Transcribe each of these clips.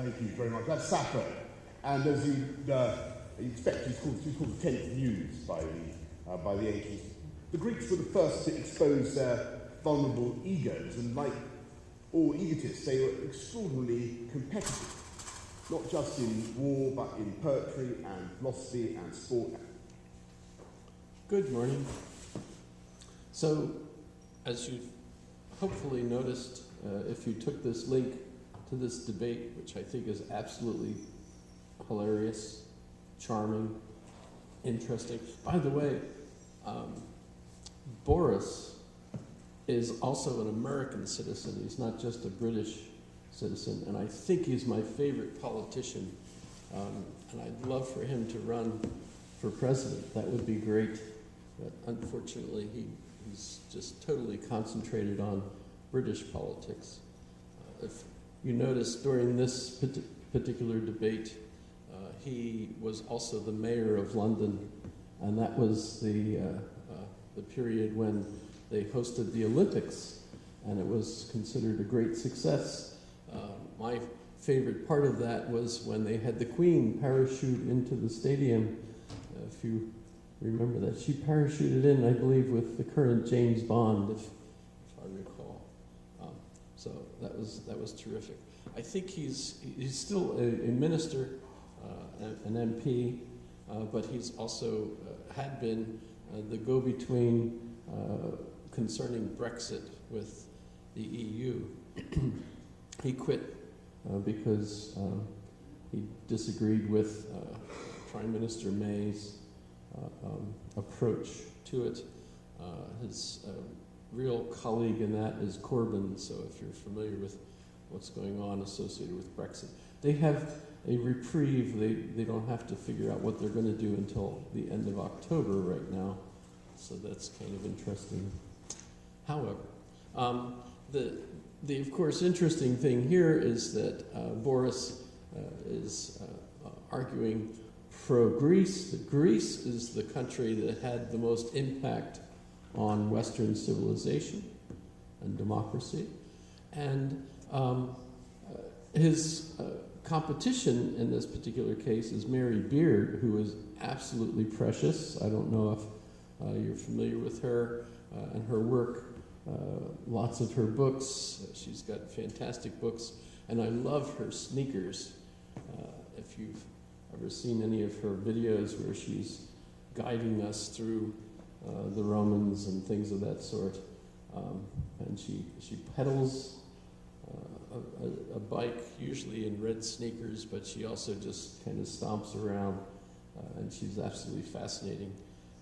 Thank you very much. That's Sappho. And as you expect, he's called the 10th muse by the ancients. The Greeks were the first to expose their vulnerable egos, and like all egotists, they were extraordinarily competitive, not just in war, but in poetry and philosophy and sport. Good morning. So, as you've hopefully noticed, if you took this link to this debate, which I think is absolutely hilarious, charming, interesting. By the way, Boris is also an American citizen. He's not just a British citizen, and I think he's my favorite politician. And I'd love for him to run for president. That would be great. But unfortunately, he's just totally concentrated on British politics. If you notice, during this particular debate, he was also the mayor of London, and that was the period when they hosted the Olympics, and it was considered a great success. My favorite part of that was when they had the Queen parachute into the stadium. If you remember that, she parachuted in, I believe, with the current James Bond, if I recall. So that was terrific. I think he's still a minister, an MP, but he's also had been the go-between concerning Brexit with the EU. He quit because he disagreed with Prime Minister May's approach to it. His real colleague in that is Corbyn, so if you're familiar with what's going on associated with Brexit, they have a reprieve. They don't have to figure out what they're going to do until the end of October right now, so that's kind of interesting. However, the of course interesting thing here is that Boris is arguing pro-Greece. That Greece is the country that had the most impact on Western civilization and democracy, and his competition in this particular case is Mary Beard, who is absolutely precious. I don't know if you're familiar with her and her work. Lots of her books. She's got fantastic books, and I love her sneakers. If you've ever seen any of her videos where she's guiding us through the Romans and things of that sort, and she pedals a bike, usually in red sneakers, but she also just kind of stomps around, and she's absolutely fascinating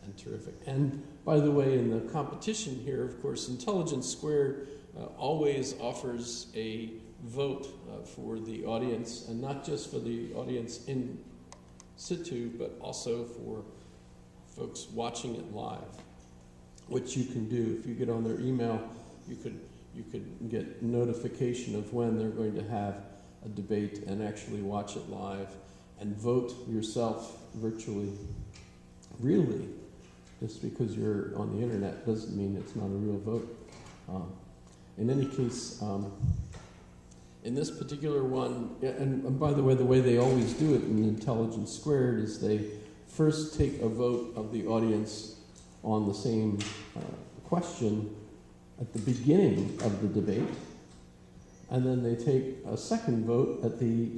and terrific. And by the way, in the competition here, of course, Intelligence Squared always offers a vote for the audience, and not just for the audience in situ, but also for folks watching it live, which you can do. If you get on their email, you could get notification of when they're going to have a debate and actually watch it live and vote yourself virtually. Really, just because you're on the internet doesn't mean it's not a real vote. In any case, in this particular one, and by the way they always do it in Intelligence Squared is they first take a vote of the audience on the same question at the beginning of the debate, and then they take a second vote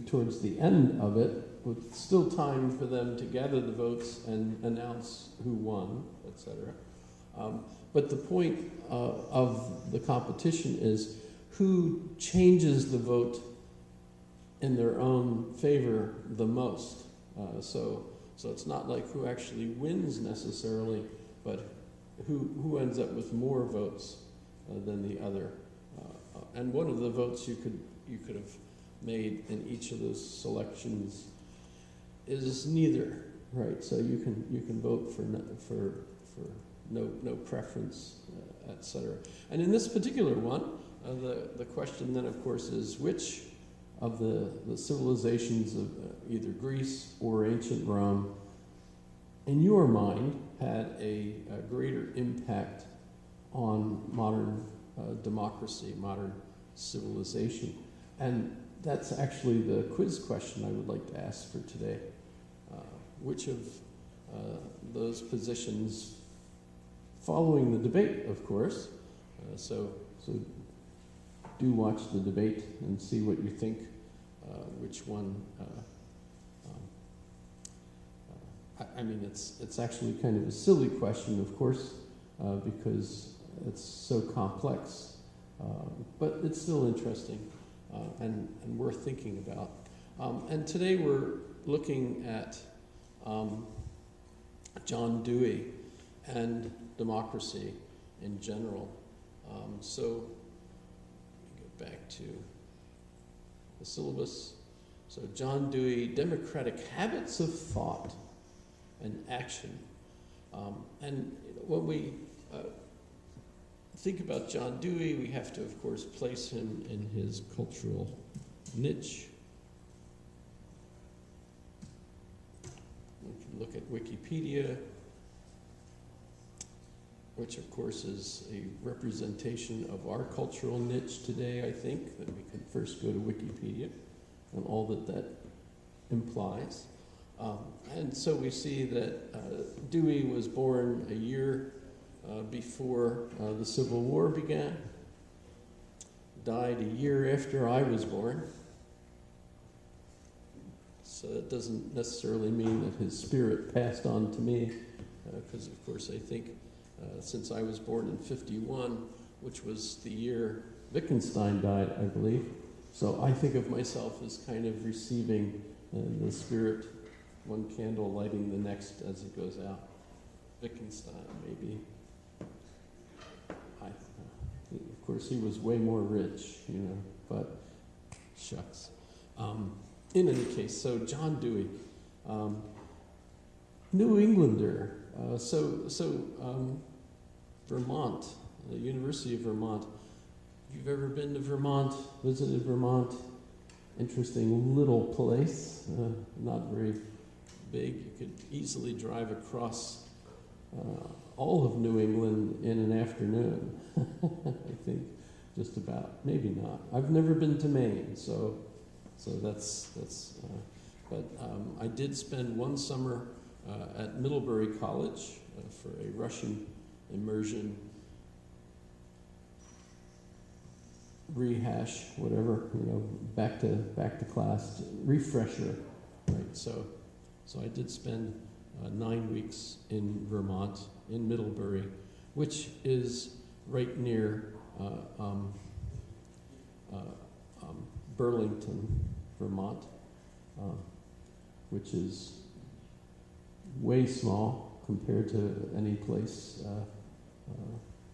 towards the end of it, with still time for them to gather the votes and announce who won, etc. But the point of the competition is who changes the vote in their own favor the most. So it's not like who actually wins necessarily, but who ends up with more votes than the other. And one of the votes you could have made in each of those selections is neither, right? So you can vote for no preference, etc. And in this particular one, the question then, of course, is which of the civilizations of either Greece or ancient Rome, in your mind, had a greater impact on modern democracy, modern civilization? And that's actually the quiz question I would like to ask for today. Which of those positions, following the debate, of course, so do watch the debate and see what you think, which one, I mean, it's actually kind of a silly question, of course, because it's so complex, but it's still interesting and worth thinking about. And today we're looking at John Dewey and democracy in general. So get back to the syllabus. So John Dewey, Democratic Habits of Thought and Action. And when we think about John Dewey, we have to, of course, place him in his cultural niche. We can look at Wikipedia, which of course is a representation of our cultural niche today, I think, that we can first go to Wikipedia and all that implies. And so we see that Dewey was born a year before the Civil War began, died a year after I was born. So that doesn't necessarily mean that his spirit passed on to me, because of course I think since I was born in 51, which was the year Wittgenstein died, I believe, so I think of myself as kind of receiving the spirit, one candle lighting the next as it goes out. Wittgenstein, maybe. Of course, he was way more rich, but shucks. In any case, so John Dewey, New Englander, Vermont, the University of Vermont. If you've ever been to Vermont, visited Vermont, interesting little place, not very big. You could easily drive across all of New England in an afternoon, I think, just about. Maybe not. I've never been to Maine, so but I did spend one summer at Middlebury College for a Russian immersion, rehash, whatever, back to class, refresher, right? So I did spend 9 weeks in Vermont, in Middlebury, which is right near Burlington, Vermont, which is way small compared to any place,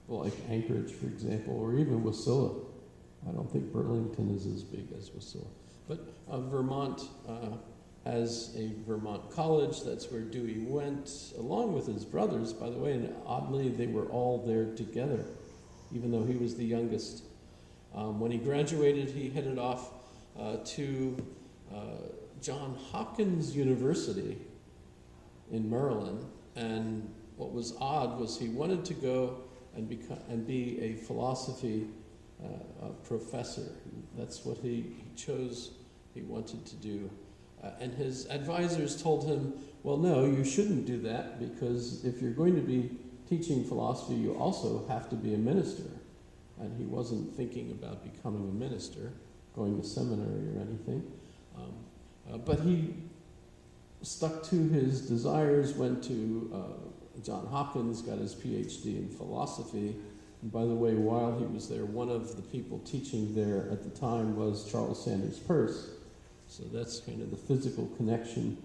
like Anchorage, for example, or even Wasilla. I don't think Burlington is as big as Wasilla. But Vermont has a Vermont college. That's where Dewey went, along with his brothers, by the way, and oddly, they were all there together, even though he was the youngest. When he graduated, he headed off to Johns Hopkins University in Maryland, and what was odd was he wanted to go and be a philosophy professor. That's what he chose, he wanted to do. And his advisors told him, well, no, you shouldn't do that, because if you're going to be teaching philosophy, you also have to be a minister. And he wasn't thinking about becoming a minister, going to seminary or anything. But he stuck to his desires, went to Johns Hopkins, got his PhD in philosophy. And by the way, while he was there, one of the people teaching there at the time was Charles Sanders Peirce. So that's kind of the physical connection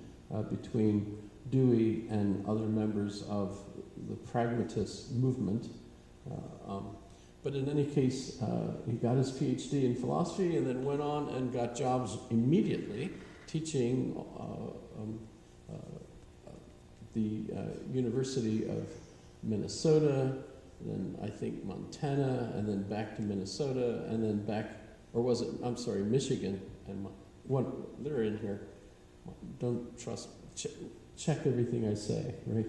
between Dewey and other members of the pragmatist movement. But in any case, he got his PhD in philosophy and then went on and got jobs immediately teaching the University of Minnesota, then I think Montana, and then back to Minnesota, and then back, or was it, I'm sorry, Michigan, and they're in here. Don't trust, check everything I say, right?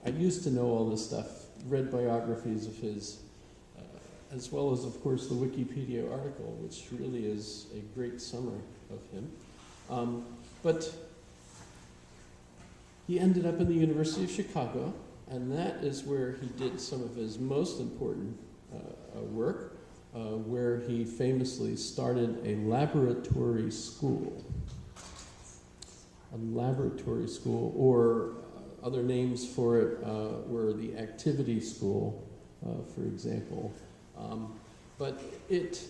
I used to know all this stuff, read biographies of his as well as, of course, the Wikipedia article, which really is a great summary of him. But he ended up in the University of Chicago, and that is where he did some of his most important work, where he famously started a laboratory school. A laboratory school, or other names for it were the activity school, for example. But it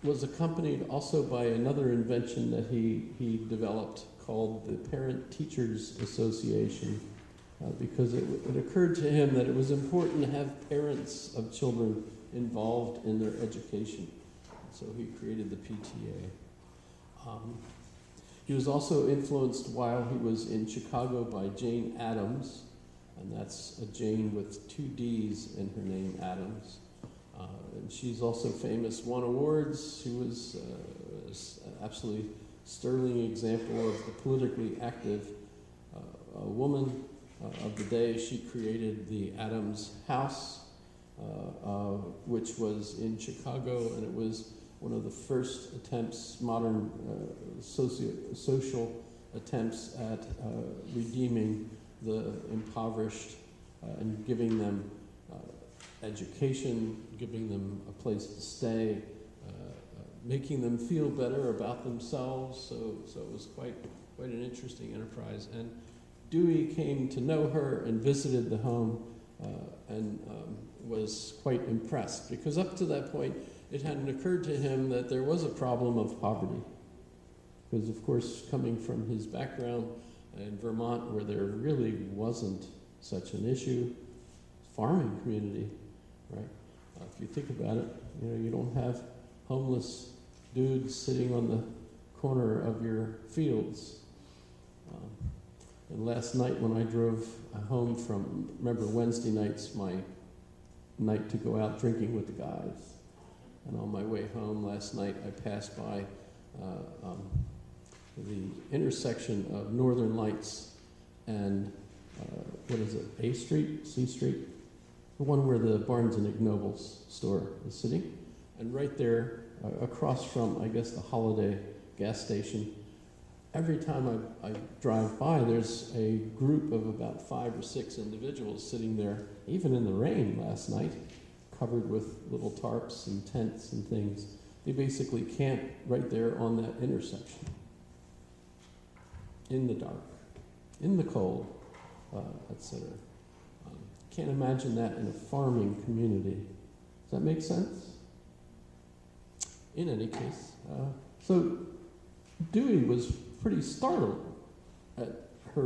was accompanied also by another invention that he developed called the Parent Teachers Association, because it occurred to him that it was important to have parents of children involved in their education. So he created the PTA. He was also influenced while he was in Chicago by Jane Addams, and that's a Jane with 2 D's in her name, Addams. And she's also famous, won awards. She was an absolutely sterling example of the politically active woman of the day. She created the Addams House, which was in Chicago, and it was one of the first attempts, modern social attempts at redeeming the impoverished and giving them education, giving them a place to stay, making them feel better about themselves. So it was quite an interesting enterprise. And Dewey came to know her and visited the home and was quite impressed, because up to that point it hadn't occurred to him that there was a problem of poverty. Because, of course, coming from his background in Vermont, where there really wasn't such an issue, farming community, right? If you think about it, you don't have homeless dudes sitting on the corner of your fields. And last night when I drove home from, remember Wednesday night's my night to go out drinking with the guys. And on my way home last night, I passed by the intersection of Northern Lights and, A Street, C Street? The one where the Barnes & Noble's store is sitting. And right there, across from, I guess, the Holiday gas station, every time I drive by, there's a group of about 5 or 6 individuals sitting there, even in the rain last night, covered with little tarps and tents and things. They basically camp right there on that intersection, in the dark, in the cold, etc. Can't imagine that in a farming community. Does that make sense? In any case, so Dewey was pretty startled at her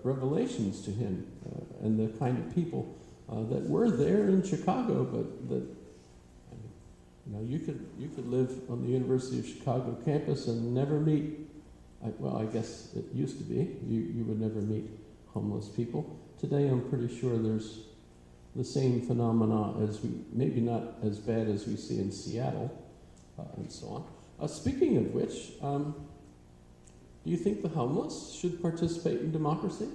revelations to him and the kind of people that were there in Chicago, but that you could live on the University of Chicago campus and never meet. I guess it used to be you would never meet homeless people. Today, I'm pretty sure there's the same phenomena as maybe not as bad as we see in Seattle, and so on. Speaking of which, do you think the homeless should participate in democracy?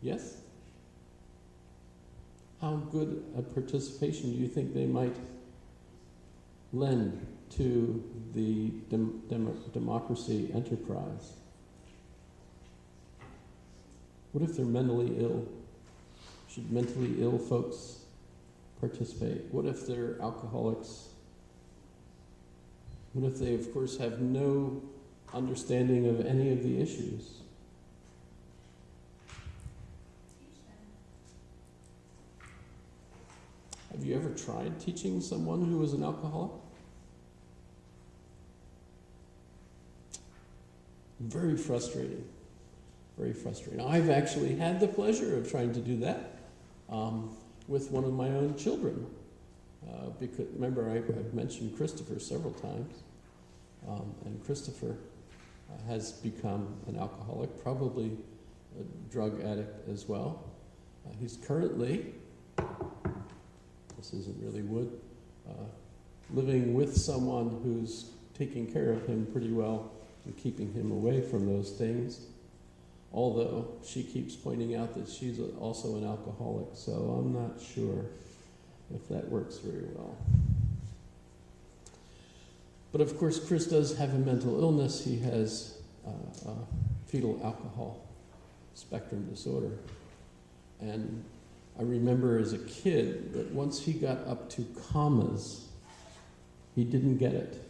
Yes? How good a participation do you think they might lend to the democracy enterprise? What if they're mentally ill? Should mentally ill folks participate? What if they're alcoholics? What if they, of course, have no understanding of any of the issues? Have you ever tried teaching someone who was an alcoholic? Very frustrating. Very frustrating. I've actually had the pleasure of trying to do that with one of my own children. Because remember, I've mentioned Christopher several times, and Christopher has become an alcoholic, probably a drug addict as well. He's currently, this isn't really wood, living with someone who's taking care of him pretty well and keeping him away from those things. although she keeps pointing out that she's also an alcoholic, so I'm not sure if that works very well. But of course, Chris does have a mental illness. He has fetal alcohol spectrum disorder. And I remember as a kid that once he got up to commas, he didn't get it.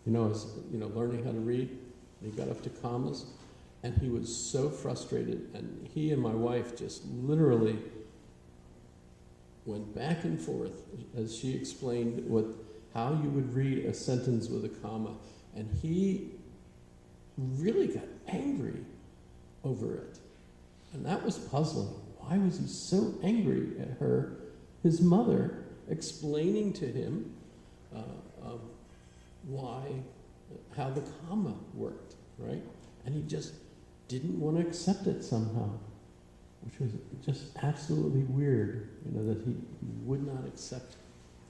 Learning how to read, he got up to commas, and he was so frustrated, and he and my wife just literally went back and forth as she explained how you would read a sentence with a comma, and he really got angry over it. And that was puzzling. Why was he so angry at her, his mother, explaining to him how the comma worked, right? And he just didn't want to accept it somehow, which was just absolutely weird, that he would not accept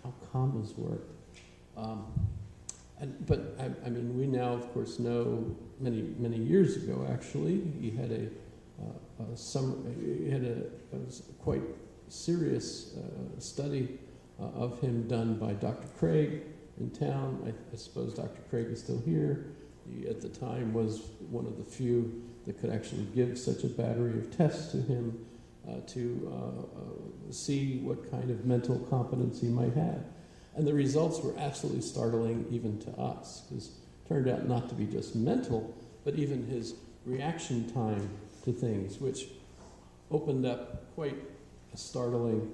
how commas worked. We now, of course, know many years ago, actually, he had a quite serious study of him done by Dr. Craig in town. I suppose Dr. Craig is still here. He, at the time, was one of the few that could actually give such a battery of tests to him to see what kind of mental competence he might have. And the results were absolutely startling even to us, because it turned out not to be just mental, but even his reaction time to things, which opened up quite a startling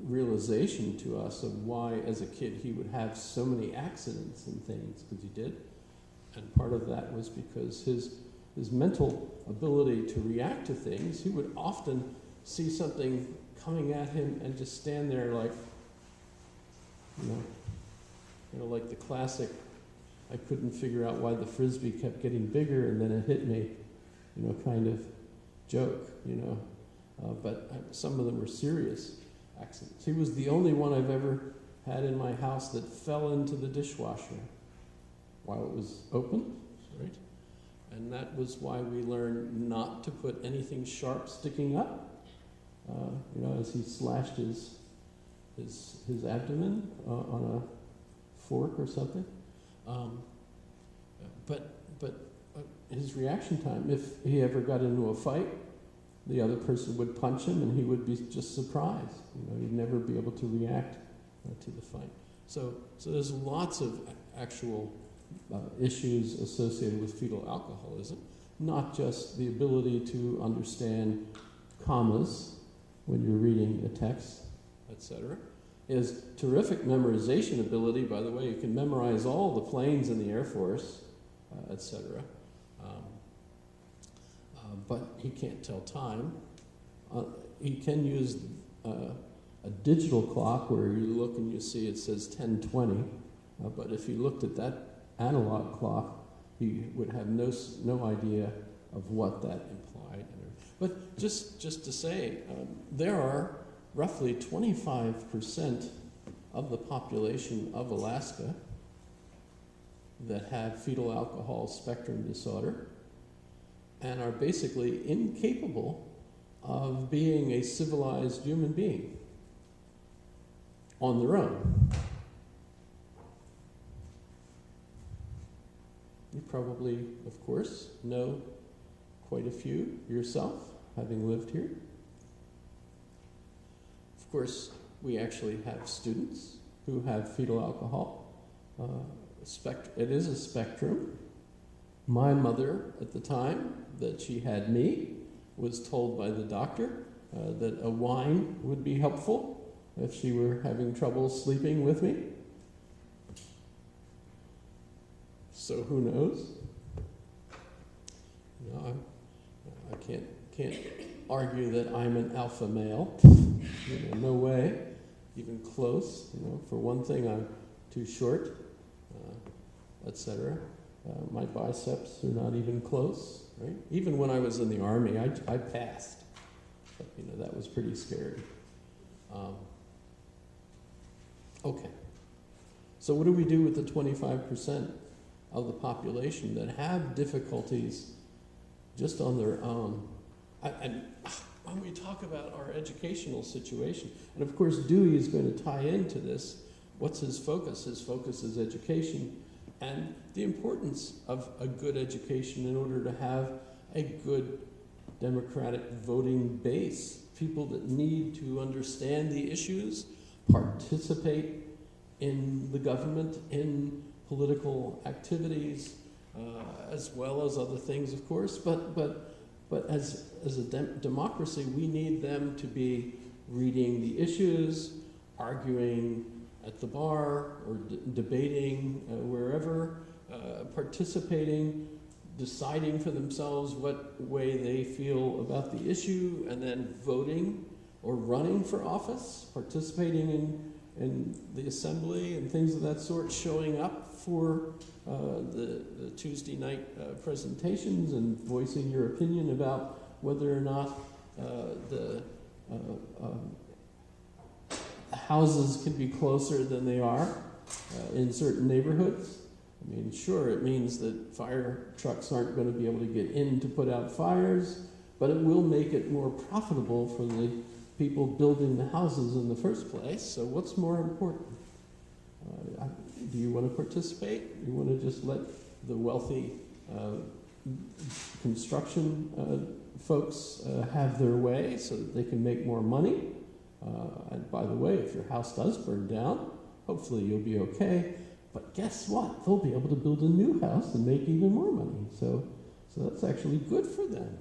realization to us of why, as a kid, he would have so many accidents and things, because he did. And part of that was because his mental ability to react to things, he would often see something coming at him and just stand there like, like the classic, I couldn't figure out why the Frisbee kept getting bigger and then it hit me, kind of joke, but some of them were serious accidents. He was the only one I've ever had in my house that fell into the dishwasher while it was open, right? And that was why we learned not to put anything sharp sticking up, as he slashed his abdomen on a fork or something. But his reaction time, if he ever got into a fight, the other person would punch him and he would be just surprised. He'd never be able to react to the fight. So there's lots of actual issues associated with fetal alcoholism, not just the ability to understand commas when you're reading a text, etc. His terrific memorization ability, by the way, you can memorize all the planes in the Air Force, etc. But he can't tell time. He can use a digital clock where you look and you see it says 10:20, but if he looked at that analog clock, he would have no idea of what that implied. But just to say, there are roughly 25% of the population of Alaska that have fetal alcohol spectrum disorder and are basically incapable of being a civilized human being on their own. You probably, of course, know quite a few yourself, having lived here. Of course, we actually have students who have fetal alcohol. It is a spectrum. My mother, at the time that she had me, was told by the doctor that a wine would be helpful if she were having trouble sleeping with me. So who knows? I can't argue that I'm an alpha male. No way, even close. For one thing, I'm too short, etc. My biceps are not even close, right? Even when I was in the Army, I passed. But, that was pretty scary. Okay. So what do we do with the 25% of the population that have difficulties just on their own. And when we talk about our educational situation, and of course Dewey is going to tie into this, what's his focus? His focus is education and the importance of a good education in order to have a good democratic voting base. People that need to understand the issues, participate in the government, in political activities, as well as other things, of course. But as a democracy, we need them to be reading the issues, arguing at the bar, or debating wherever, participating, deciding for themselves what way they feel about the issue, and then voting or running for office, participating in the assembly and things of that sort, showing up for the Tuesday night presentations and voicing your opinion about whether or not the houses can be closer than they are in certain neighborhoods. I mean, sure, it means that fire trucks aren't going to be able to get in to put out fires, but it will make it more profitable for the people building the houses in the first place. So what's more important? Do you want to participate? Do you want to just let the wealthy construction folks have their way so that they can make more money? And by the way, if your house does burn down, hopefully you'll be okay. But guess what? They'll be able to build a new house and make even more money. So that's actually good for them.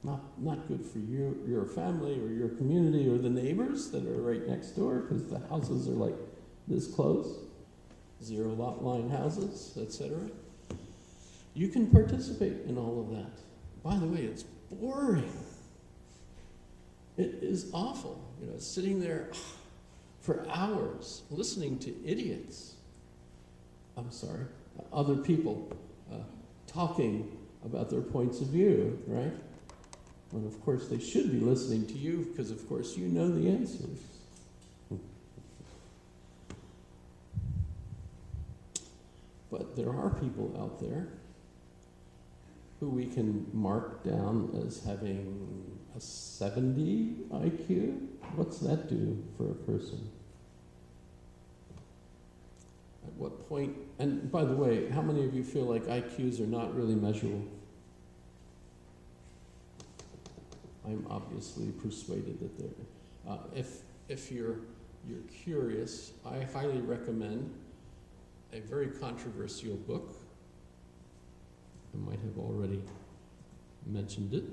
Not good for your family or your community or the neighbors that are right next door, because the houses are like this close, 0 lot line houses, etc. You can participate in all of that. By the way, it's boring. It is awful, sitting there for hours listening to idiots. Other people talking about their points of view, right? And of course they should be listening to you because of course you know the answers. But there are people out there who we can mark down as having a 70 IQ. What's that do for a person? At what point, and by the way, how many of you feel like IQs are not really measurable? I'm obviously persuaded that they're. If you're curious, I highly recommend a very controversial book. I might have already mentioned it.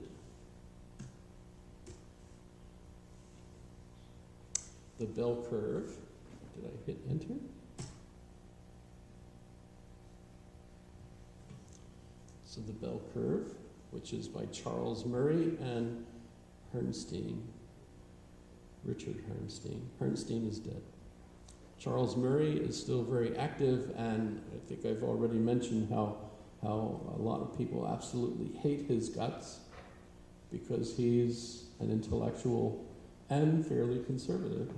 The Bell Curve. Did I hit enter? So The Bell Curve, which is by Charles Murray and Richard Herrnstein. Herrnstein is dead. Charles Murray is still very active, and I think I've already mentioned how a lot of people absolutely hate his guts because he's an intellectual and fairly conservative.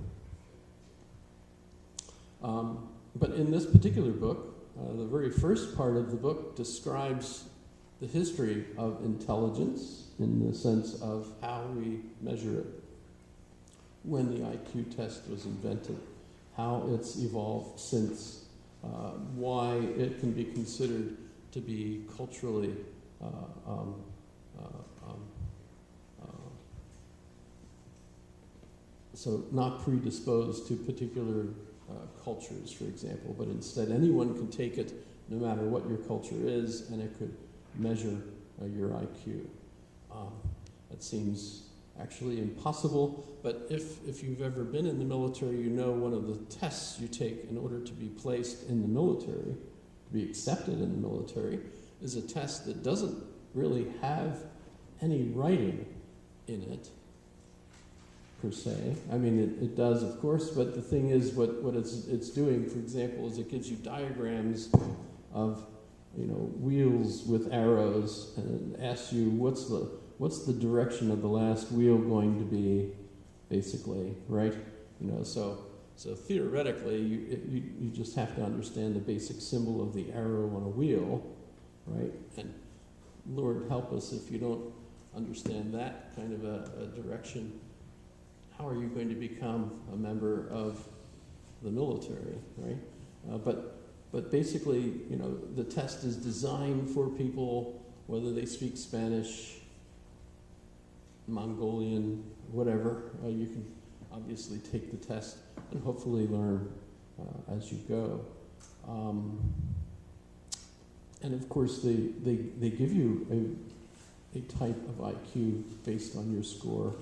But in this particular book, the very first part of the book describes the history of intelligence in the sense of how we measure it, when the IQ test was invented, how it's evolved since, why it can be considered to be culturally so not predisposed to particular cultures, for example, but instead anyone can take it no matter what your culture is, and it could measure your IQ. That seems actually impossible, but if you've ever been in the military, you know one of the tests you take in order to be placed in the military, to be accepted in the military, is a test that doesn't really have any writing in it, per se. I mean, it does, of course, but the thing is, what it's doing, for example, is it gives you diagrams of, wheels with arrows, and it asks you what's the direction of the last wheel going to be, basically, right? So theoretically, you just have to understand the basic symbol of the arrow on a wheel, right? Lord help us if you don't understand that kind of a direction. How are you going to become a member of the military, right? But basically, you know, the test is designed for people, whether they speak Spanish, Mongolian, whatever. You can obviously take the test and hopefully learn as you go. And of course, they give you a type of IQ based on your score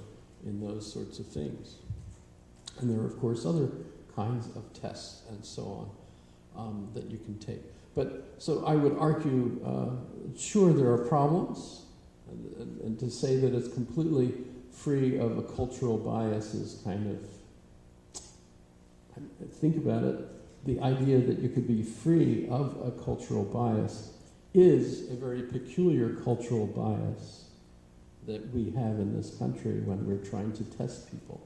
in those sorts of things. And there are, of course, other kinds of tests and so on that you can take. But so I would argue, sure, there are problems, and to say that it's completely free of a cultural bias is kind of, think about it, the idea that you could be free of a cultural bias is a very peculiar cultural bias that we have in this country when we're trying to test people.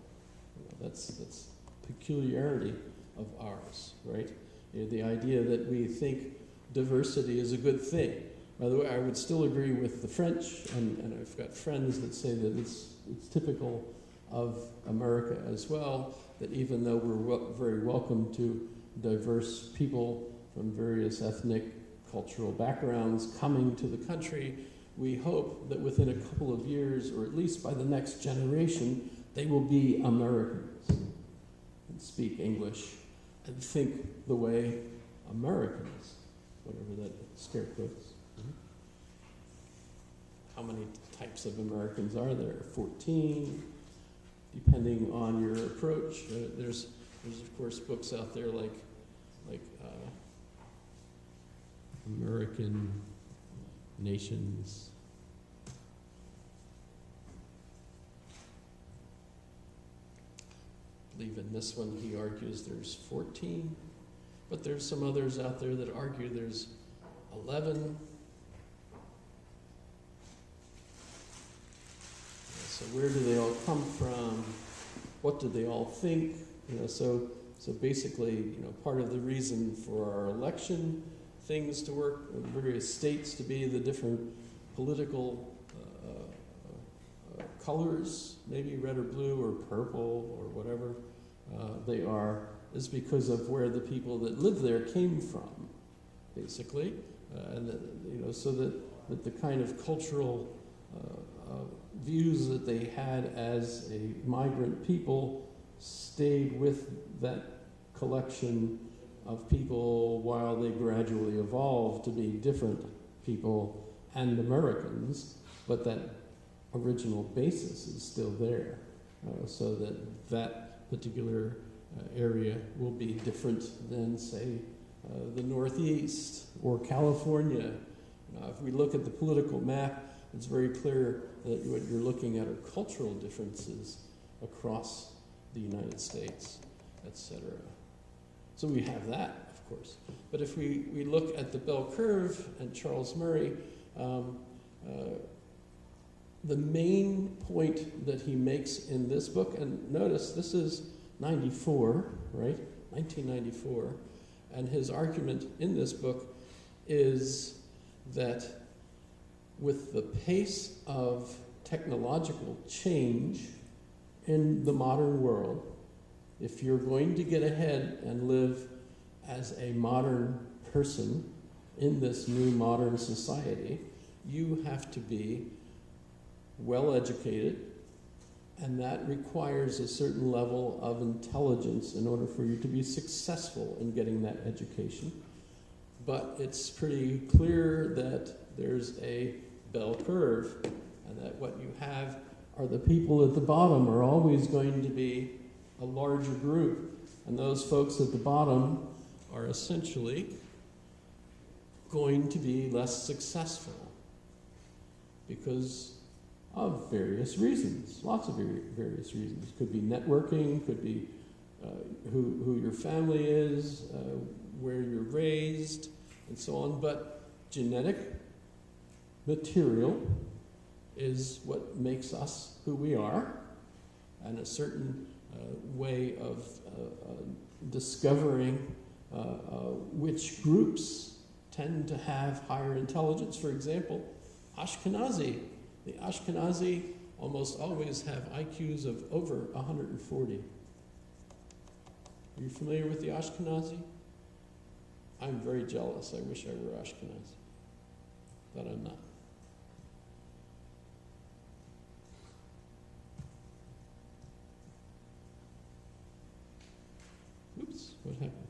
You know, that's peculiarity of ours, right? You know, the idea that we think diversity is a good thing. By the way, I would still agree with the French, and I've got friends that say that it's typical of America as well, that even though we're very welcome to diverse people from various ethnic, cultural backgrounds coming to the country, we hope that within a couple of years, or at least by the next generation, they will be Americans and speak English and think the way Americans, whatever that scare quotes. How many types of Americans are there? 14, depending on your approach. There's of course books out there like American Nations. I believe in this one he argues there's 14, but there's some others out there that argue there's 11. So where do they all come from? What do they all think? You know, so basically, you know, part of the reason for our election things to work in various states to be the different political colors, maybe red or blue or purple or whatever they are, is because of where the people that live there came from, basically, and that, you know, so that the kind of cultural views that they had as a migrant people stayed with that collection of people while they gradually evolved to be different people and Americans, but that original basis is still there, so that particular area will be different than, say, the Northeast or California. If we look at the political map, it's very clear that what you're looking at are cultural differences across the United States, etc. So we have that, of course. But if we look at the bell curve and Charles Murray, the main point that he makes in this book, and notice this is 94, right? 1994. And his argument in this book is that with the pace of technological change in the modern world, if you're going to get ahead and live as a modern person in this new modern society, you have to be well educated, and that requires a certain level of intelligence in order for you to be successful in getting that education. But it's pretty clear that there's a bell curve, and that what you have are the people at the bottom are always going to be a larger group, and those folks at the bottom are essentially going to be less successful because of various reasons, lots of various reasons. Could be networking, could be who your family is, where you're raised, and so on. But genetic material is what makes us who we are, and a certain way of discovering which groups tend to have higher intelligence. For example, Ashkenazi. The Ashkenazi almost always have IQs of over 140. Are you familiar with the Ashkenazi? I'm very jealous. I wish I were Ashkenazi, but I'm not. Oops, what happened?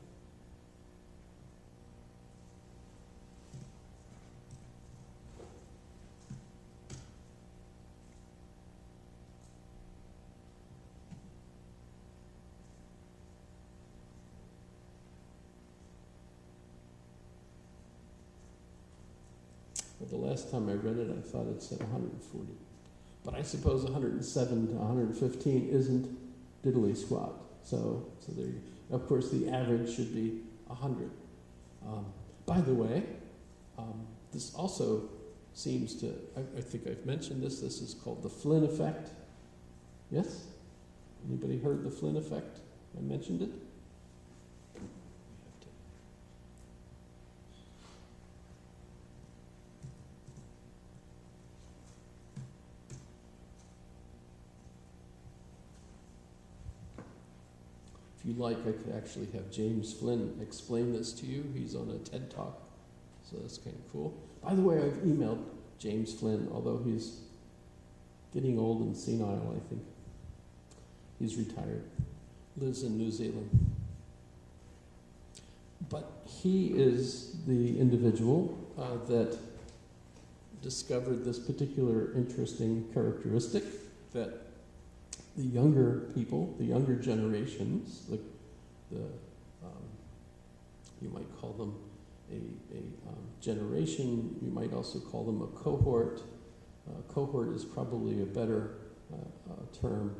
The last time I read it, I thought it said 140. But I suppose 107 to 115 isn't diddly squat. So there, of course, the average should be 100. By the way, this also seems to, I think I've mentioned this, this is called the Flynn effect. Yes? Anybody heard the Flynn effect? I mentioned it? If you like, I could actually have James Flynn explain this to you. He's on a TED Talk, so that's kind of cool. By the way, I've emailed James Flynn, although he's getting old and senile, I think. He's retired, lives in New Zealand. But he is the individual that discovered this particular interesting characteristic that the younger people, the younger generations, you might call them a generation, you might also call them a cohort. Cohort is probably a better term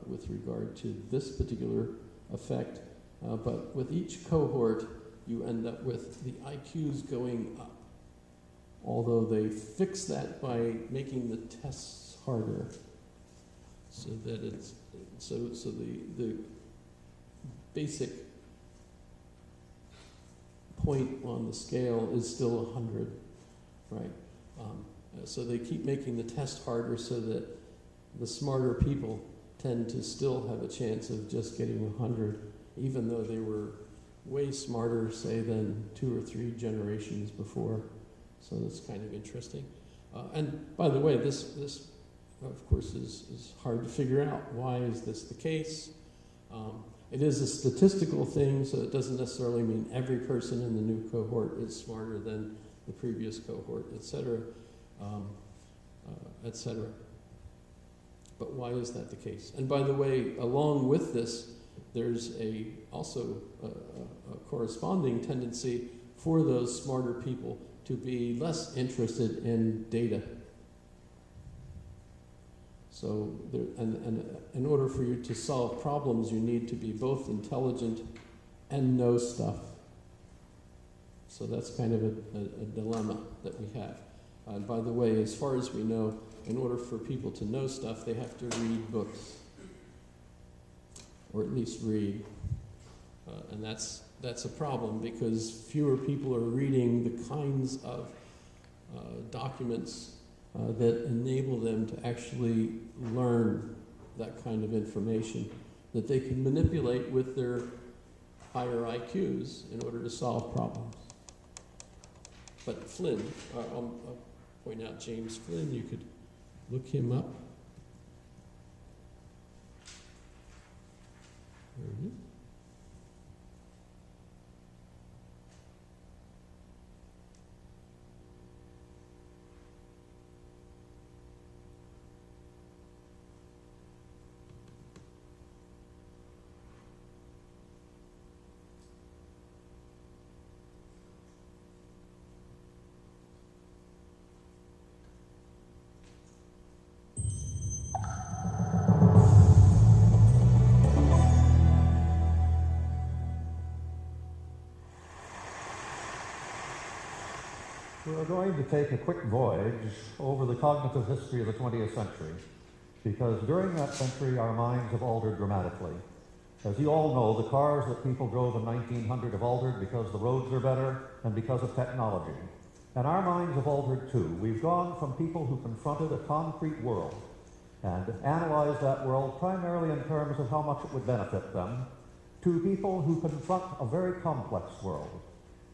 with regard to this particular effect, but with each cohort you end up with the IQs going up, although they fix that by making the tests harder. So that it's so the basic point on the scale is still 100, right? So they keep making the test harder so that the smarter people tend to still have a chance of just getting 100, even though they were way smarter, say, than 2 or 3 generations before. So that's kind of interesting. And by the way, this of course, is hard to figure out. Why is this the case? It is a statistical thing, so it doesn't necessarily mean every person in the new cohort is smarter than the previous cohort, et cetera, et cetera. But why is that the case? And by the way, along with this, there's also a corresponding tendency for those smarter people to be less interested in data. So, and in order for you to solve problems, you need to be both intelligent and know stuff. So that's kind of a dilemma that we have. And by the way, as far as we know, in order for people to know stuff, they have to read books, or at least read. And that's a problem, because fewer people are reading the kinds of documents that enable them to actually learn that kind of information that they can manipulate with their higher IQs in order to solve problems. But Flynn, I'll point out James Flynn, you could look him up. There he is. We're going to take a quick voyage over the cognitive history of the 20th century, because during that century our minds have altered dramatically. As you all know, the cars that people drove in 1900 have altered because the roads are better and because of technology. And our minds have altered too. We've gone from people who confronted a concrete world and analyzed that world primarily in terms of how much it would benefit them, to people who confront a very complex world.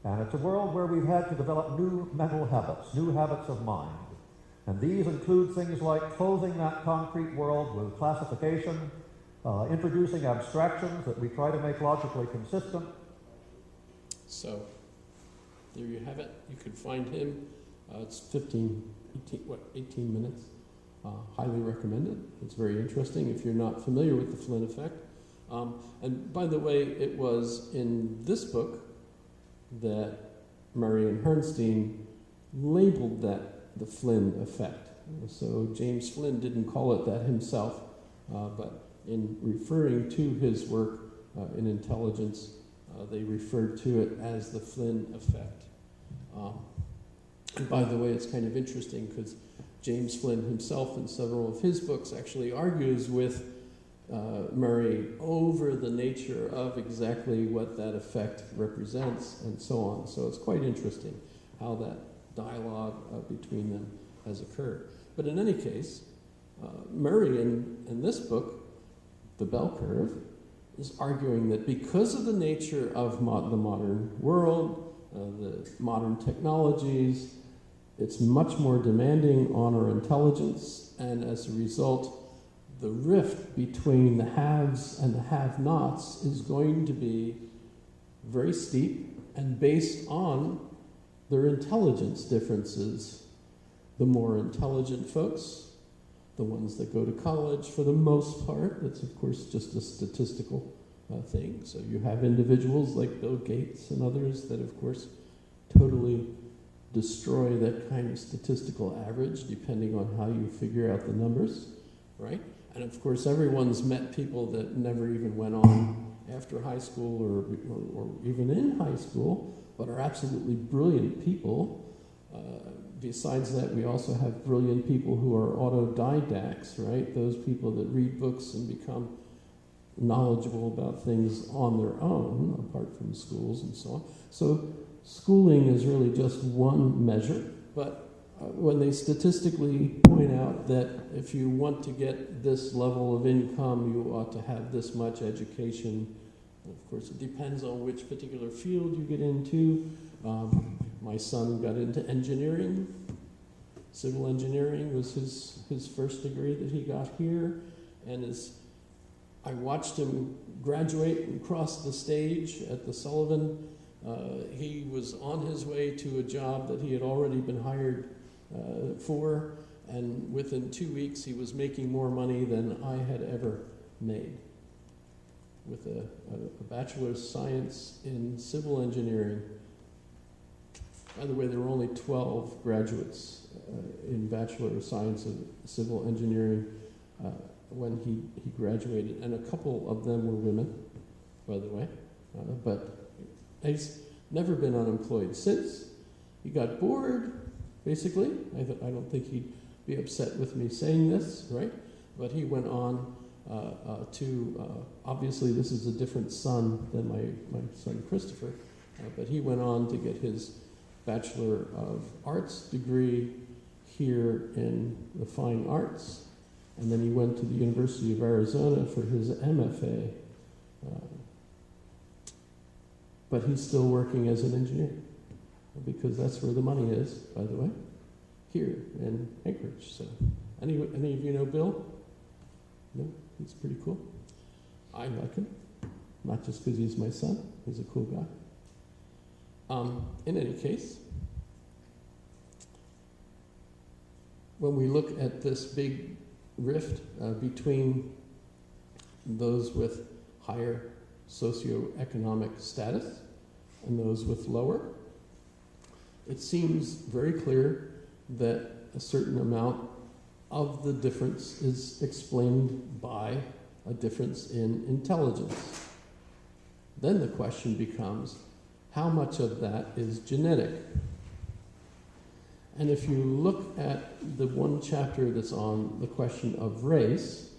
And it's a world where we've had to develop new mental habits, new habits of mind. And these include things like clothing that concrete world with classification, introducing abstractions that we try to make logically consistent. So, there you have it. You can find him. It's 18 minutes. Highly recommended. It's very interesting if you're not familiar with the Flynn effect. And by the way, it was in this book that Marion Herrnstein labeled that the Flynn effect. So James Flynn didn't call it that himself, but in referring to his work in intelligence, they referred to it as the Flynn effect. And by the way, it's kind of interesting because James Flynn himself in several of his books actually argues with Murray over the nature of exactly what that effect represents and so on. So it's quite interesting how that dialogue between them has occurred. But in any case, Murray in this book, The Bell Curve, is arguing that because of the nature of the modern world, the modern technologies, it's much more demanding on our intelligence, and as a result, the rift between the haves and the have-nots is going to be very steep and based on their intelligence differences. The more intelligent folks, the ones that go to college for the most part, that's of course just a statistical thing. So you have individuals like Bill Gates and others that of course totally destroy that kind of statistical average depending on how you figure out the numbers, right? And of course everyone's met people that never even went on after high school or even in high school, but are absolutely brilliant people. Besides that, we also have brilliant people who are autodidacts, right? Those people that read books and become knowledgeable about things on their own, apart from schools and so on. So schooling is really just one measure, but when they statistically point out that if you want to get this level of income, you ought to have this much education. Of course, it depends on which particular field you get into. My son got into engineering. Civil engineering was his first degree that he got here. And as I watched him graduate and cross the stage at the Sullivan, he was on his way to a job that he had already been hired for, and within 2 weeks he was making more money than I had ever made, with a bachelor's of science in civil engineering. By the way, there were only 12 graduates in Bachelor of Science of Civil Engineering when he graduated, and a couple of them were women, by the way, but he's never been unemployed since. He got bored, basically. I don't think he'd be upset with me saying this, right? But he went on to, obviously this is a different son than my son Christopher, but he went on to get his Bachelor of Arts degree here in the Fine Arts, and then he went to the University of Arizona for his MFA. But he's still working as an engineer, because that's where the money is, by the way, here in Anchorage. So, any of you know Bill? No? He's pretty cool. I like him, not just because he's my son. He's a cool guy. In any case, when we look at this big rift between those with higher socioeconomic status and those with lower, it seems very clear that a certain amount of the difference is explained by a difference in intelligence. Then the question becomes, how much of that is genetic? And if you look at the one chapter that's on the question of race,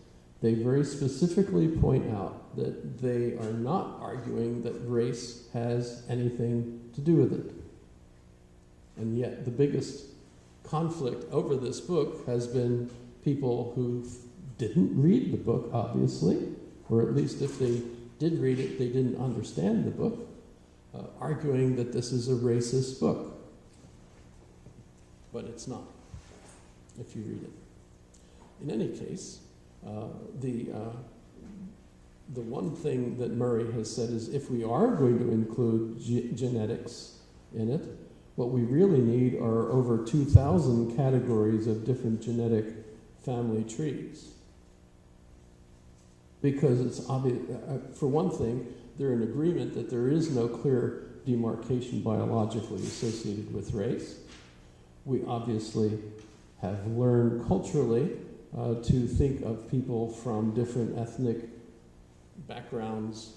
they very specifically point out that they are not arguing that race has anything to do with it. And yet the biggest conflict over this book has been people who didn't read the book, obviously, or at least if they did read it, they didn't understand the book, arguing that this is a racist book. But it's not, if you read it. In any case, the one thing that Murray has said is if we are going to include genetics in it, what we really need are over 2,000 categories of different genetic family trees. Because it's obvious, for one thing, they're in agreement that there is no clear demarcation biologically associated with race. We obviously have learned culturally to think of people from different ethnic backgrounds,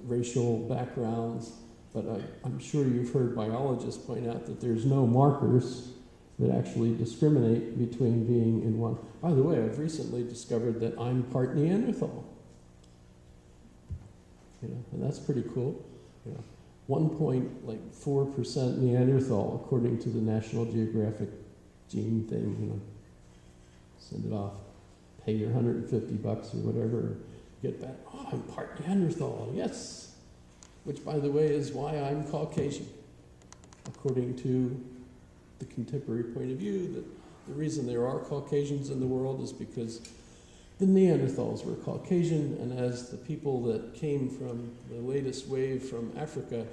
racial backgrounds, but I'm sure you've heard biologists point out that there's no markers that actually discriminate between being in one. By the way, I've recently discovered that I'm part Neanderthal. And that's pretty cool. 1.4% Neanderthal, according to the National Geographic gene thing. Send it off, pay your $150 or whatever, get back. Oh, I'm part Neanderthal, yes. Which, by the way, is why I'm Caucasian, according to the contemporary point of view, that the reason there are Caucasians in the world is because the Neanderthals were Caucasian, and as the people that came from the latest wave from Africa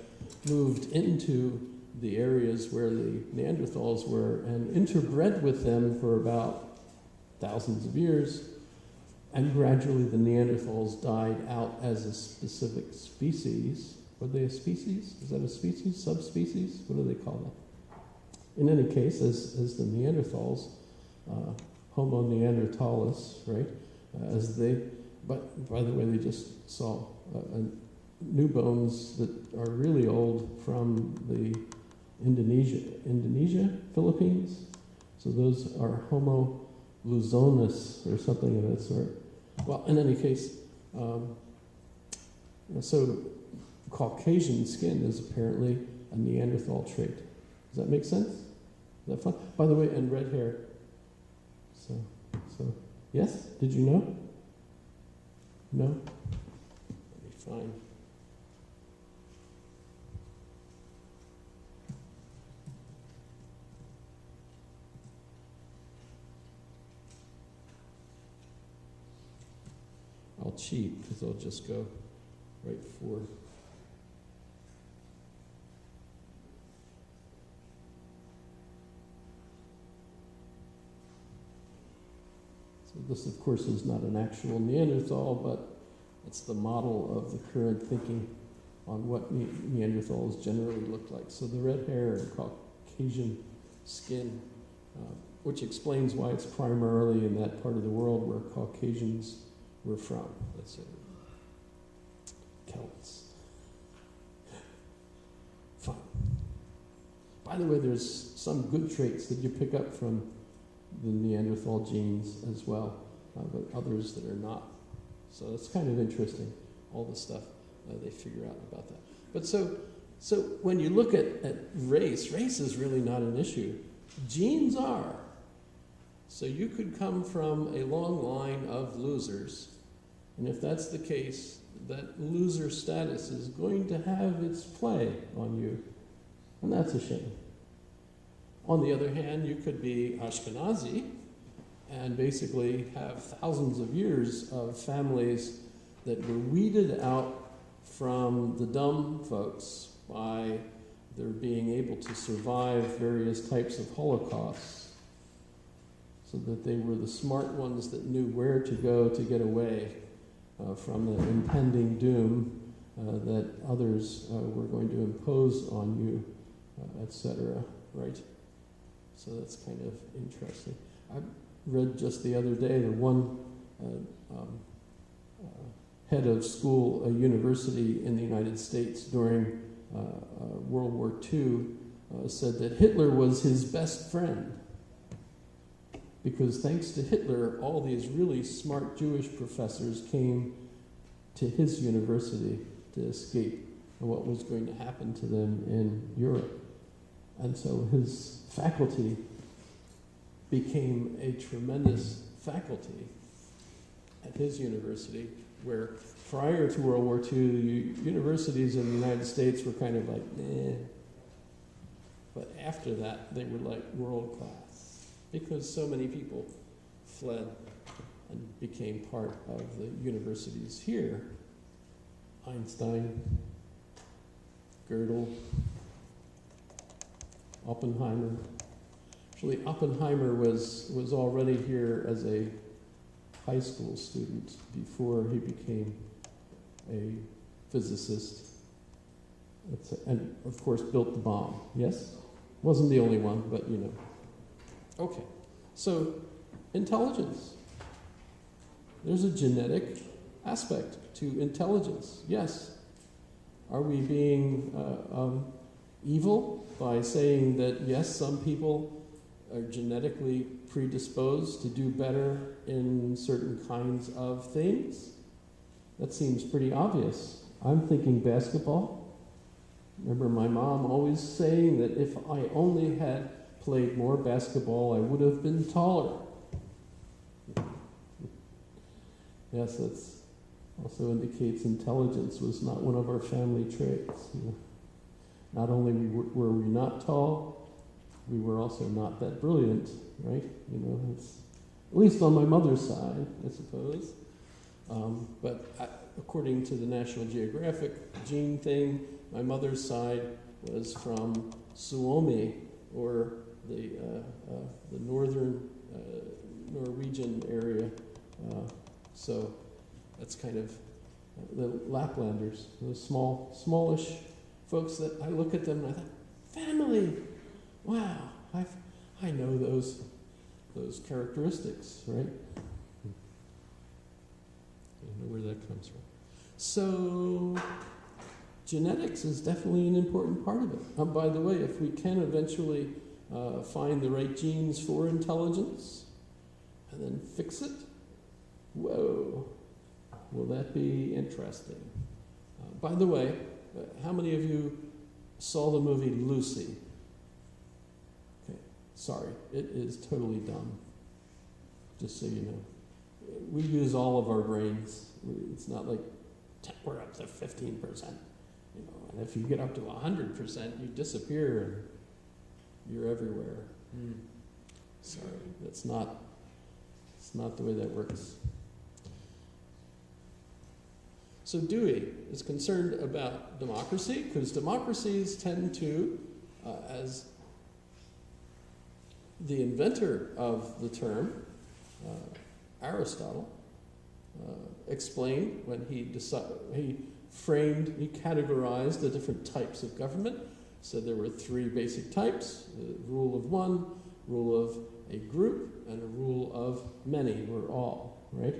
moved into the areas where the Neanderthals were and interbred with them for about thousands of years, and gradually the Neanderthals died out as a specific species. Were they a species? Is that a species? Subspecies? What do they call that? In any case, as the Neanderthals, Homo neanderthalis, right? But by the way, they just saw new bones that are really old from the Indonesia, Philippines. So those are Homo luzonus or something of that sort. Well, in any case, so Caucasian skin is apparently a Neanderthal trait. Does that make sense? Is that fun? By the way, and red hair. So yes? Did you know? No? That'd be fine. I'll cheat because I'll just go right for. So this, of course, is not an actual Neanderthal, but it's the model of the current thinking on what Neanderthals generally looked like. So the red hair and Caucasian skin, which explains why it's primarily in that part of the world where Caucasians were from. Let's say Celts. Fine. By the way, there's some good traits that you pick up from the Neanderthal genes as well, but others that are not. So it's kind of interesting, all the stuff they figure out about that. But so when you look at race is really not an issue. Genes are. So you could come from a long line of losers, and if that's the case, that loser status is going to have its play on you, and that's a shame. On the other hand, you could be Ashkenazi and basically have thousands of years of families that were weeded out from the dumb folks by their being able to survive various types of holocausts, so that they were the smart ones that knew where to go to get away from the impending doom that others were going to impose on you, etc., right? So that's kind of interesting. I read just the other day that one head of school, a university in the United States during World War II said that Hitler was his best friend, because thanks to Hitler, all these really smart Jewish professors came to his university to escape what was going to happen to them in Europe. And so his faculty became a tremendous faculty at his university, where prior to World War II, universities in the United States were kind of like, eh. But after that, they were like world class, because so many people fled and became part of the universities here. Einstein, Gödel, Oppenheimer. Actually, Oppenheimer was already here as a high school student before he became a physicist. And of course built the bomb, yes? Wasn't the only one, but you know. Okay, so intelligence. There's a genetic aspect to intelligence, yes. Are we being evil by saying that, yes, some people are genetically predisposed to do better in certain kinds of things? That seems pretty obvious. I'm thinking basketball. Remember my mom always saying that if I only had played more basketball, I would have been taller. Yes, that also indicates intelligence was not one of our family traits. You know. Not only were we not tall, we were also not that brilliant, right? You know, it's, at least on my mother's side, I suppose. According to the National Geographic gene thing, my mother's side was from Suomi, or the northern Norwegian area. So that's kind of the Laplanders, those smallish folks that I look at them and I thought, family, wow, I know those characteristics, right? I know where that comes from. So genetics is definitely an important part of it. By the way, if we can eventually find the right genes for intelligence and then fix it, whoa, will that be interesting? By the way, how many of you saw the movie Lucy? Okay, sorry, it is totally dumb, just so you know. We use all of our brains. It's not like we're up to 15%. You know, and if you get up to 100%, you disappear and you're everywhere. Sorry, it's not the way that works. So Dewey is concerned about democracy, because democracies tend to, as the inventor of the term, Aristotle, explained when he categorized the different types of government. Said there were three basic types: the rule of one, rule of a group, and a rule of many, or all, right?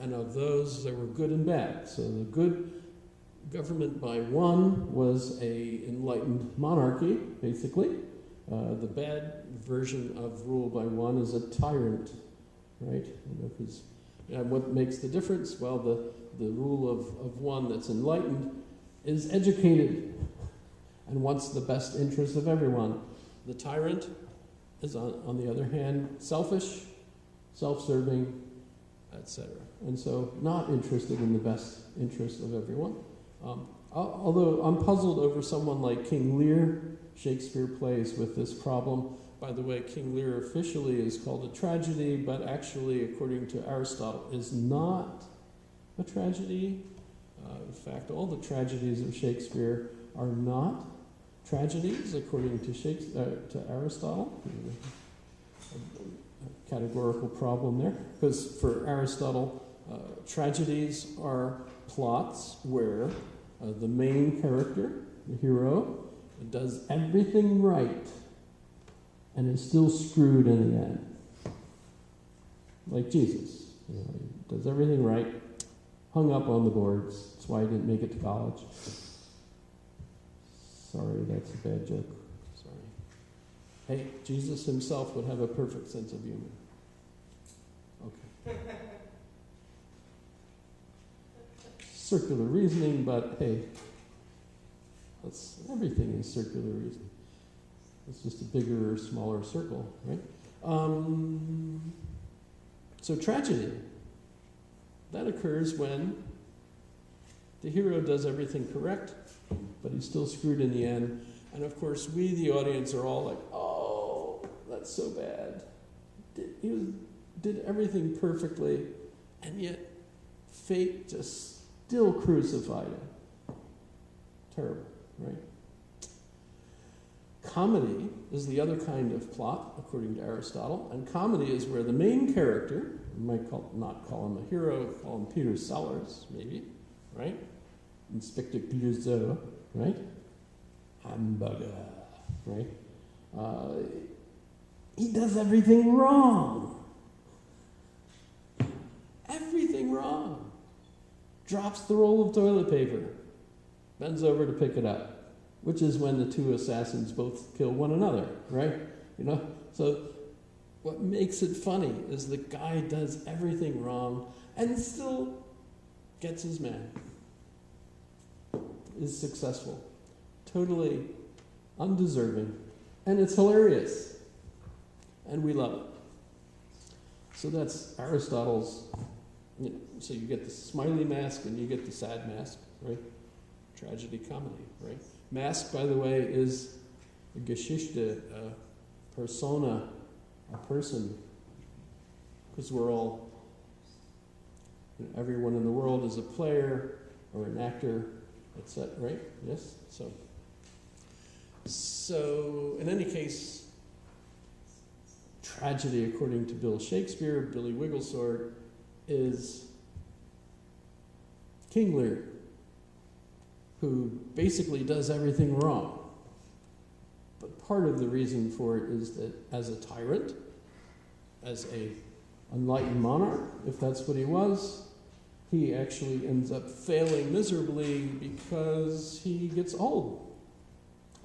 And of those, there were good and bad. So the good government by one was a enlightened monarchy, basically. The bad version of rule by one is a tyrant, right? And what makes the difference? Well, the rule of one that's enlightened is educated and wants the best interest of everyone. The tyrant is, on the other hand, selfish, self-serving, etc. And so not interested in the best interest of everyone. Although I'm puzzled over someone like King Lear. Shakespeare plays with this problem. By the way, King Lear officially is called a tragedy, but actually, according to Aristotle, is not a tragedy. In fact, all the tragedies of Shakespeare are not tragedies, according to Aristotle. A categorical problem there, because for Aristotle, tragedies are plots where the main character, the hero, does everything right and is still screwed in the end. Like Jesus. You know, he does everything right, hung up on the boards. That's why he didn't make it to college. Sorry, that's a bad joke. Sorry. Hey, Jesus himself would have a perfect sense of humor. Okay. Circular reasoning, but hey, everything is circular reasoning. It's just a bigger or smaller circle, right? So tragedy, that occurs when the hero does everything correct, but he's still screwed in the end. And of course, we, the audience, are all like, oh, that's so bad. He did everything perfectly, and yet fate just still crucified him. Terrible, right? Comedy is the other kind of plot, according to Aristotle, and comedy is where the main character, you might not call him a hero, call him Peter Sellers, maybe, right? Inspector Clouseau, right? Hamburger, right? He does everything wrong. Everything wrong. Drops the roll of toilet paper, bends over to pick it up, which is when the two assassins both kill one another, right? You know? So what makes it funny is the guy does everything wrong and still gets his man. Is successful. Totally undeserving. And it's hilarious. And we love it. So that's Aristotle's, so you get the smiley mask and you get the sad mask, right? Tragedy, comedy, right? Mask, by the way, is a Geschichte, a persona, a person, because we're all, everyone in the world is a player or an actor, etc., right? Yes? So, in any case, tragedy, according to Bill Shakespeare, Billy Wigglesworth, is King Lear, who basically does everything wrong. But part of the reason for it is that as a tyrant, as a enlightened monarch, if that's what he was, he actually ends up failing miserably because he gets old,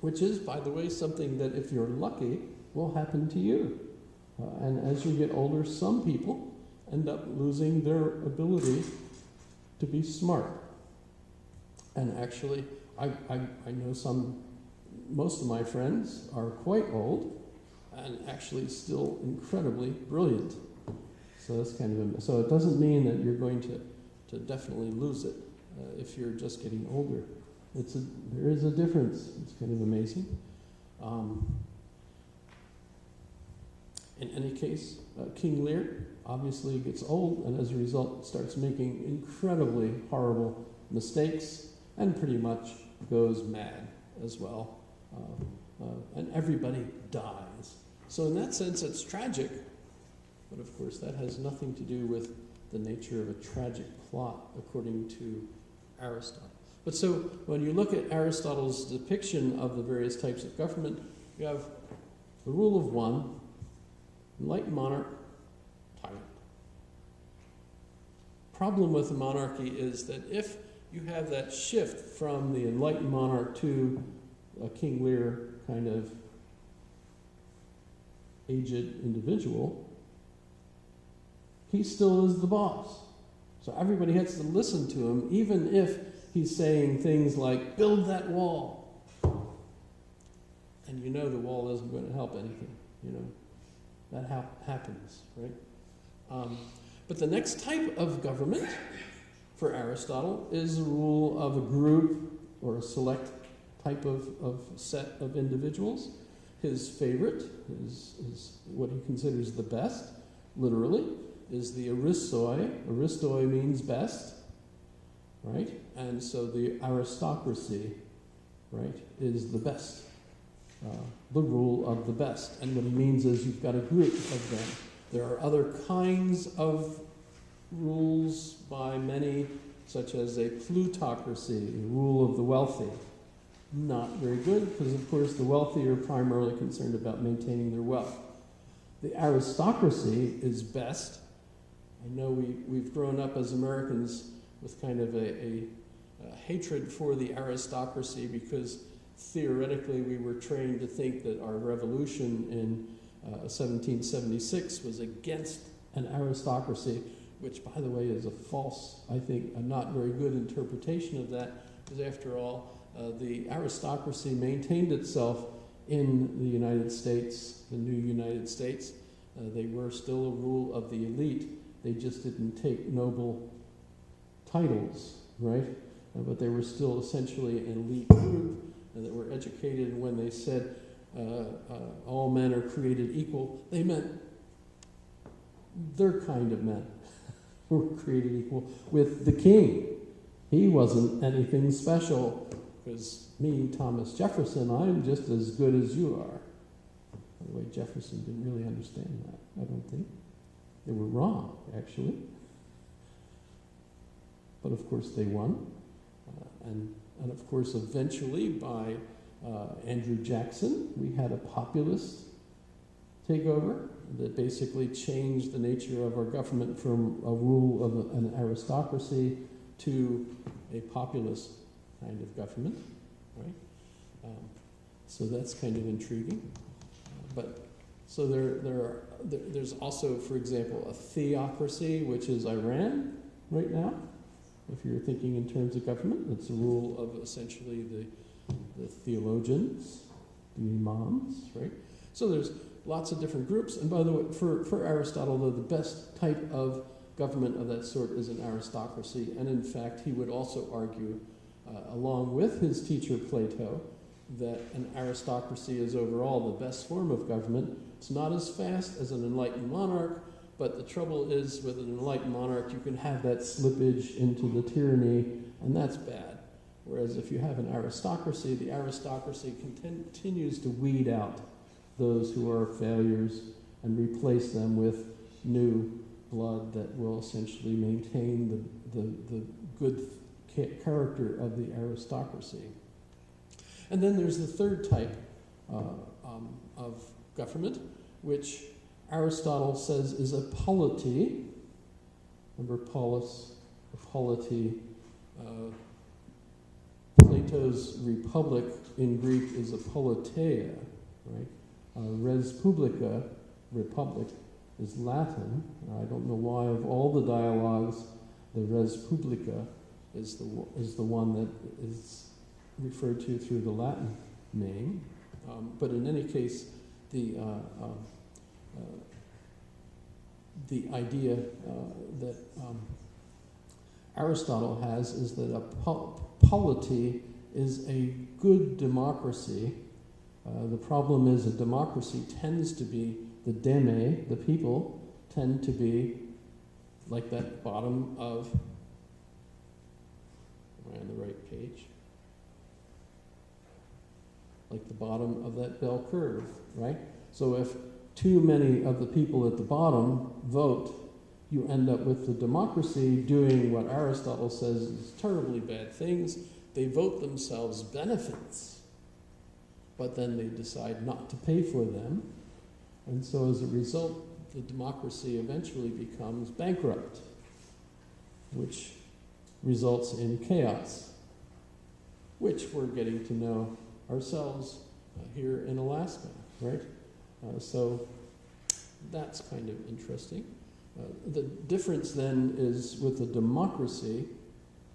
which is, by the way, something that if you're lucky will happen to you. And as you get older, some people end up losing their ability to be smart. And actually, I know most of my friends are quite old and actually still incredibly brilliant. So that's kind of so it doesn't mean that you're going to definitely lose it if you're just getting older. There is a difference. It's kind of amazing. In any case, King Lear obviously gets old and as a result starts making incredibly horrible mistakes and pretty much goes mad as well. And everybody dies. So in that sense, it's tragic. But of course, that has nothing to do with the nature of a tragic plot, according to Aristotle. But so when you look at Aristotle's depiction of the various types of government, you have the rule of one, enlightened monarch, tyrant. Problem with the monarchy is that if you have that shift from the enlightened monarch to a King Lear kind of aged individual, he still is the boss. So everybody has to listen to him, even if he's saying things like, build that wall. And you know the wall isn't going to help anything, That happens, right? But the next type of government for Aristotle is the rule of a group or a select type of set of individuals. His favorite is what he considers the best, literally, is the aristoi. Aristoi means best, right? And so the aristocracy, right, is the best, the rule of the best. And what he means is you've got a group of them. There are other kinds of rules by many, such as a plutocracy, a rule of the wealthy. Not very good, because of course the wealthy are primarily concerned about maintaining their wealth. The aristocracy is best. I know we've grown up as Americans with kind of a hatred for the aristocracy because theoretically we were trained to think that our revolution in 1776 was against an aristocracy, which, by the way, is a false, I think, a not very good interpretation of that, because after all, the aristocracy maintained itself in the United States, the new United States. They were still a rule of the elite. They just didn't take noble titles, right? But they were still essentially an elite group, and that were educated. And when they said all men are created equal, they meant their kind of men were created equal with the king. He wasn't anything special, because me, Thomas Jefferson, I'm just as good as you are. By the way, Jefferson didn't really understand that, I don't think. They were wrong, actually. But of course they won. And of course, eventually, by Andrew Jackson, we had a populist takeover that basically changed the nature of our government from a rule of an aristocracy to a populist kind of government, right? So that's kind of intriguing. So there's also, for example, a theocracy, which is Iran right now. If you're thinking in terms of government, it's a rule of essentially the theologians, the imams, right? So there's lots of different groups. And by the way, for Aristotle, though, the best type of government of that sort is an aristocracy. And in fact, he would also argue, along with his teacher Plato, that an aristocracy is overall the best form of government. It's not as fast as an enlightened monarch, but the trouble is with an enlightened monarch, you can have that slippage into the tyranny, and that's bad. Whereas if you have an aristocracy, the aristocracy continues to weed out those who are failures and replace them with new blood that will essentially maintain the good character of the aristocracy. And then there's the third type of government, which Aristotle says is a polity. Remember polis, a polity. Plato's republic in Greek is a politeia, right? Res publica, republic, is Latin. I don't know why of all the dialogues, the res publica is the one that is referred to through the Latin name. But in any case, the idea that Aristotle has is that a polity is a good democracy. The problem is a democracy tends to be, the deme, the people, tend to be like that bottom of, am I on the right page? Like the bottom of that bell curve, right? So if too many of the people at the bottom vote, you end up with the democracy doing what Aristotle says is terribly bad things. They vote themselves benefits, but then they decide not to pay for them. And so as a result, the democracy eventually becomes bankrupt, which results in chaos, which we're getting to know ourselves here in Alaska, right? So that's kind of interesting. The difference then is with a democracy,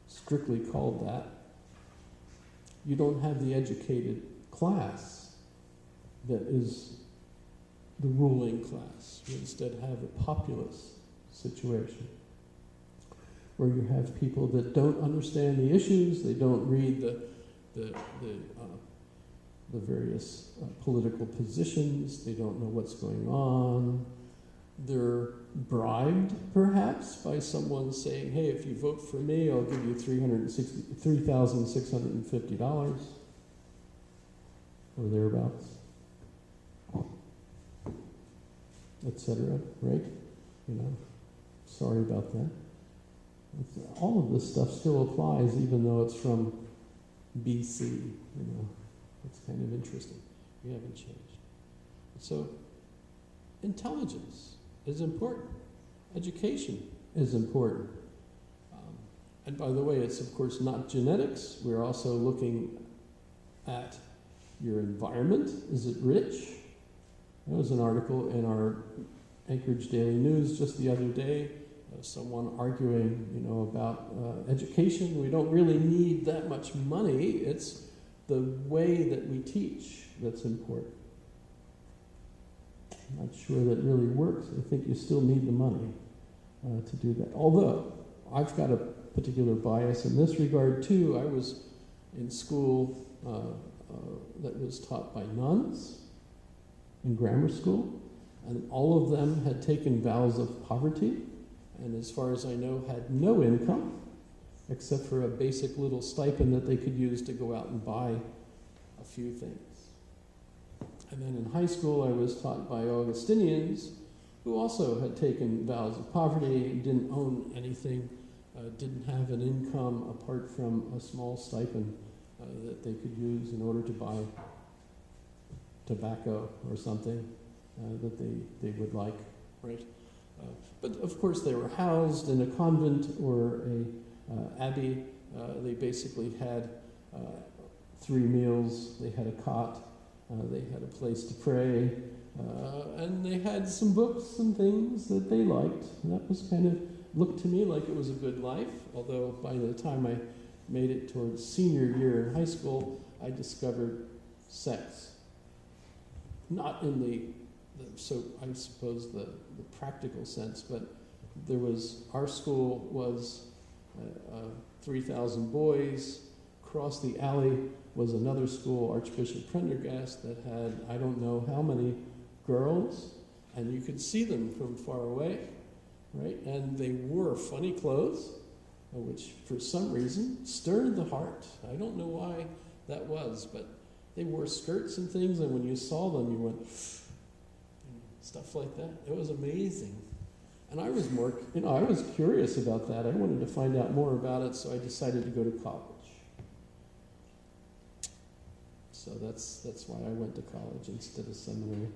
strictly called that, you don't have the educated class that is the ruling class. You instead have a populist situation where you have people that don't understand the issues, they don't read the various political positions, they don't know what's going on. They're bribed, perhaps, by someone saying, hey, if you vote for me, I'll give you $3,650, or thereabouts, etc., right? You know, sorry about that. All of this stuff still applies, even though it's from BC, you know. It's kind of interesting. We haven't changed. So, intelligence is important. Education is important. And by the way, it's of course not genetics. We're also looking at your environment. Is it rich? There was an article in our Anchorage Daily News just the other day, someone arguing, you know, about education. We don't really need that much money. It's the way that we teach that's important. I'm not sure that really works. I think you still need the money to do that. Although, I've got a particular bias in this regard too. I was in school that was taught by nuns in grammar school, and all of them had taken vows of poverty, and as far as I know, had no income, except for a basic little stipend that they could use to go out and buy a few things. And then in high school, I was taught by Augustinians, who also had taken vows of poverty, didn't own anything, didn't have an income apart from a small stipend that they could use in order to buy tobacco or something that they would like, right? But of course, they were housed in a convent or a abbey. They basically had 3 meals. They had a cot. They had a place to pray. And they had some books and things that they liked. And that was kind of, looked to me like it was a good life, although by the time I made it towards senior year in high school, I discovered sex. Not in so I suppose the practical sense, but there was, our school was 3,000 boys. Across the alley was another school, Archbishop Prendergast, that had I don't know how many girls, and you could see them from far away, right? And they wore funny clothes, which for some reason stirred the heart. I don't know why that was, but they wore skirts and things, and when you saw them, you went, stuff like that. It was amazing. And I was I was curious about that. I wanted to find out more about it, so I decided to go to college. So that's why I went to college instead of seminary.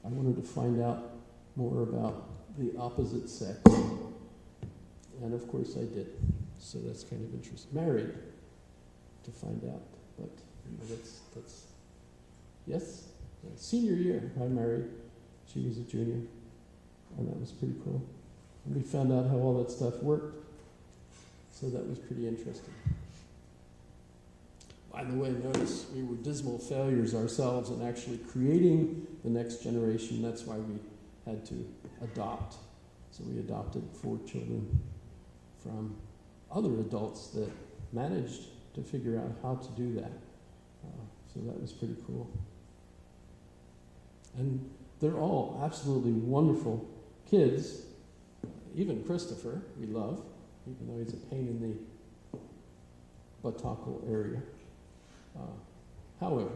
I wanted to find out more about the opposite sex. And of course I did. So that's kind of interesting. Married to find out. But that's yes? Yeah, senior year I married. She was a junior. And that was pretty cool. And we found out how all that stuff worked. So that was pretty interesting. By the way, notice we were dismal failures ourselves in actually creating the next generation. That's why we had to adopt. So we adopted 4 children from other adults that managed to figure out how to do that. So that was pretty cool. And they're all absolutely wonderful kids. Even Christopher, we love, even though he's a pain in the buttockle area. However,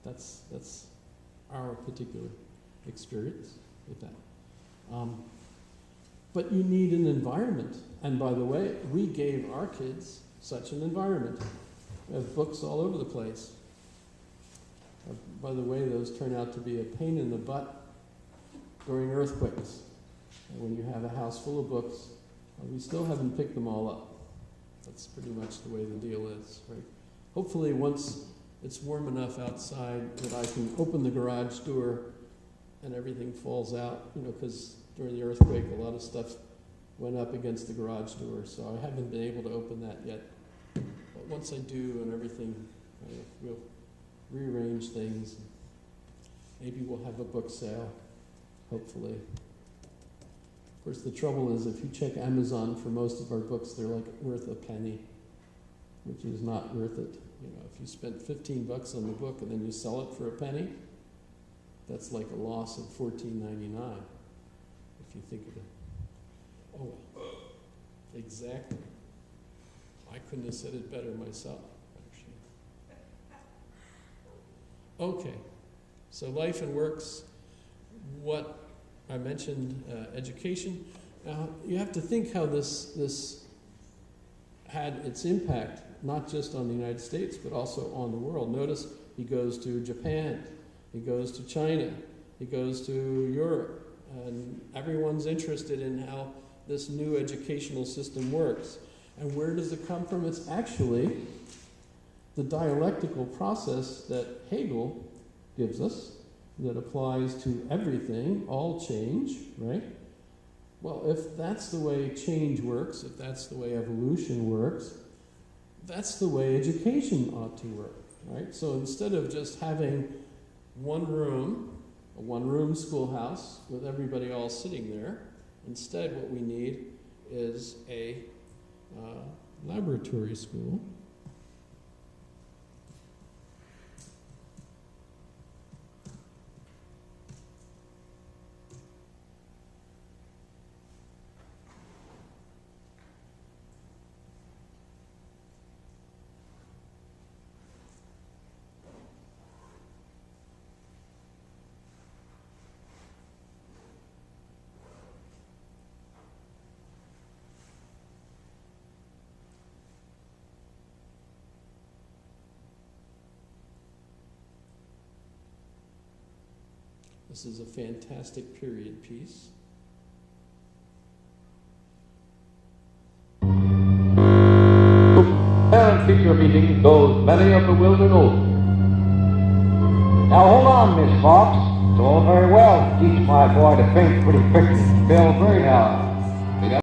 that's our particular experience with that. But you need an environment. And by the way, we gave our kids such an environment. We have books all over the place. By the way, those turn out to be a pain in the butt during earthquakes. And when you have a house full of books, we still haven't picked them all up. That's pretty much the way the deal is, right? Hopefully once it's warm enough outside that I can open the garage door and everything falls out, because during the earthquake a lot of stuff went up against the garage door, so I haven't been able to open that yet. But once I do and everything, we'll rearrange things. Maybe we'll have a book sale, hopefully. Of course, the trouble is if you check Amazon for most of our books, they're like worth a penny, which is not worth it. If you spent $15 on the book and then you sell it for a penny, that's like a loss of $14.99, if you think of it. Oh, exactly. I couldn't have said it better myself, actually. Okay, so life and works. What I mentioned education. Now, you have to think how this had its impact, not just on the United States, but also on the world. Notice he goes to Japan, he goes to China, he goes to Europe, and everyone's interested in how this new educational system works. And where does it come from? It's actually the dialectical process that Hegel gives us, that applies to everything, all change, right? Well, if that's the way change works, if that's the way evolution works, that's the way education ought to work, right? So instead of just having one room, a one-room schoolhouse with everybody all sitting there, instead what we need is a laboratory school. This is a fantastic period piece. Parent-teacher meeting goes many of the Wilden Oaks. Now hold on, Miss Fox. It's all very well to teach my boy to paint pretty pictures and build birdhouses.